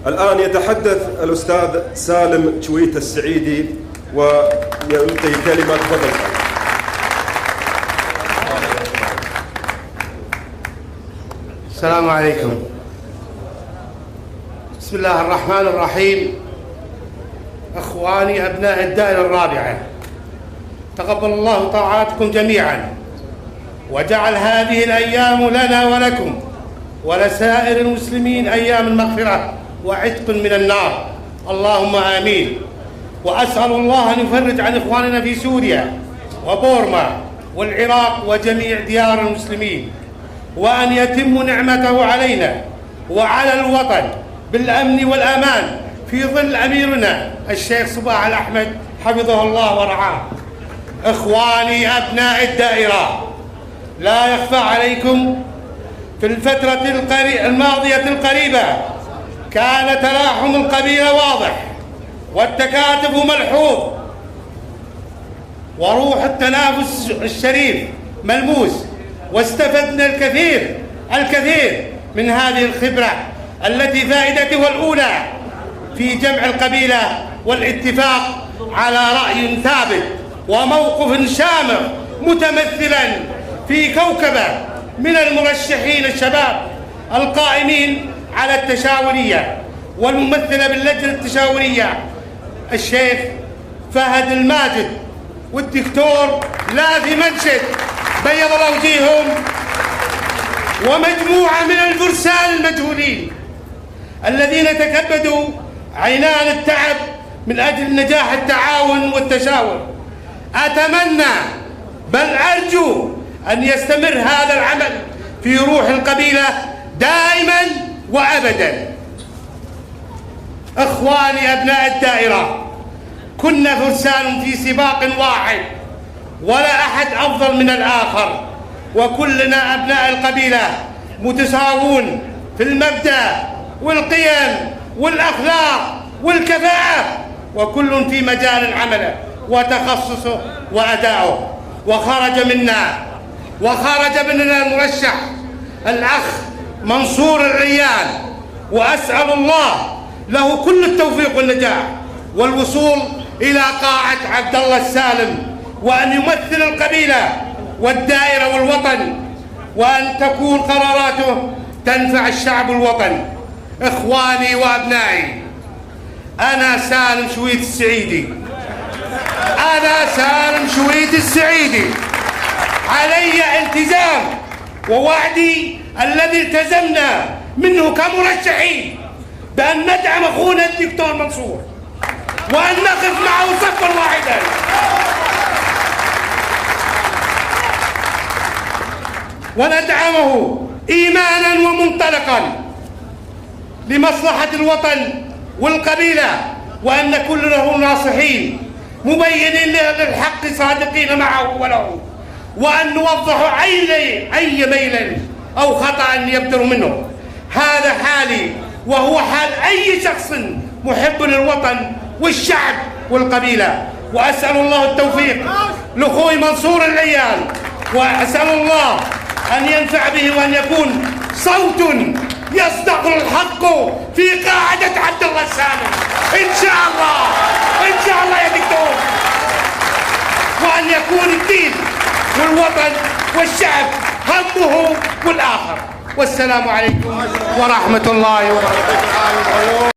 الآن يتحدث الأستاذ سالم شويت السعيدي ويلقي كلمة. تفضل. السلام عليكم. بسم الله الرحمن الرحيم. أخواني أبناء الدائرة الرابعة، تقبل الله طاعاتكم جميعا، وجعل هذه الأيام لنا ولكم ولسائر المسلمين أيام المغفرة وعتق من النار، اللهم آمين. وأسأل الله أن يفرج عن إخواننا في سوريا وبورما والعراق وجميع ديار المسلمين، وأن يتم نعمته علينا وعلى الوطن بالأمن والأمان في ظل أميرنا الشيخ صباح الأحمد حفظه الله ورعاه. إخواني أبناء الدائرة، لا يخفى عليكم في الفترة الماضية القريبة كان تلاحم القبيلة واضح والتكاتف ملحوظ وروح التنافس الشريف ملموس، واستفدنا الكثير من هذه الخبرة التي فائدتها الأولى في جمع القبيلة والاتفاق على رأي ثابت وموقف شامخ متمثلا في كوكبة من المرشحين الشباب القائمين على التشاورية، والممثلة باللجنة التشاورية الشيخ فهد الماجد والدكتور لاذي منشد بيض الله وجيههم، ومجموعة من الفرسان المجهولين الذين تكبدوا عنان التعب من أجل نجاح التعاون والتشاور. أتمنى بل أرجو أن يستمر هذا العمل في روح القبيلة دائما وأبدا. إخواني أبناء الدائرة، كنا فرسان في سباق واحد ولا أحد أفضل من الآخر، وكلنا أبناء القبيلة متساوون في المبدأ والقيم والأخلاق والكفاءة، وكل في مجال عمله وتخصصه وأدائه. وخرج مننا المرشح الأخ منصور الريان، وأسأل الله له كل التوفيق والنجاح والوصول إلى قاعة عبد الله السالم، وأن يمثل القبيلة والدائرة والوطن، وأن تكون قراراته تنفع الشعب والوطن. إخواني وأبنائي، أنا سالم شويت السعيدي، علي التزام ووعدي الذي التزمنا منه كمرشحين بأن ندعم أخونا الدكتور منصور، وأن نقف معه صفا واحدا. وندعمه إيمانا ومنطلقا لمصلحة الوطن والقبيلة، وأن نكون له ناصحين مبينين للحق صادقين معه وله، وأن نوضح أي ميل أو خطأ يبدر منه. هذا حالي وهو حال أي شخص محب للوطن والشعب والقبيلة. وأسأل الله التوفيق لأخوي منصور العيال، وأسأل الله أن ينفع به وأن يكون صوت يصدق الحق في قاعدة عبد الله السالم إن شاء الله يا دكتور، وأن يكون الدين والوطن والشعب همه والآخر. والسلام عليكم ورحمة الله وبركاته.